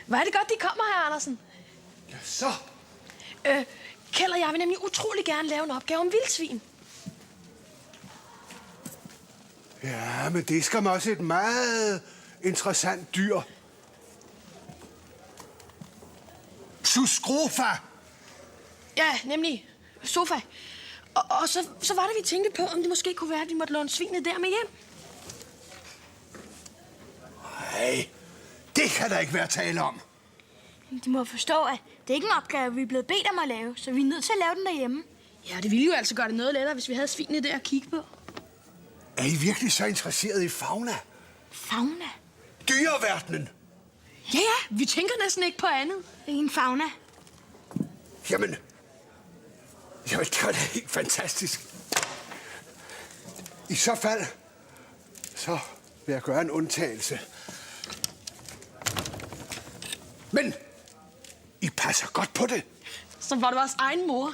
Hvor er det godt, de kommer her, Andersen. Ja, så. Kjeld og jeg vil nemlig utrolig gerne lave en opgave om vildsvin. Ja, men det er skam også et meget interessant dyr. Suscrofa. Ja, nemlig sofa. Og så var det, vi tænkte på, om det måske kunne være, at vi måtte låne svinet der med hjem. Nej, det kan der ikke være tale om. De må forstå, at det ikke er en opgave, vi er blevet bedt om at lave, så vi er nødt til at lave den derhjemme. Ja, det ville jo altså gøre det noget lettere, hvis vi havde svinet der at kigge på. Er I virkelig så interesseret i fauna? Fauna? Dyreverdenen? Ja, vi tænker næsten ikke på andet. En fauna? Jamen, det var da helt fantastisk. I så fald, så vil jeg gøre en undtagelse. Men I passer godt på det. Som var det vores egen mor.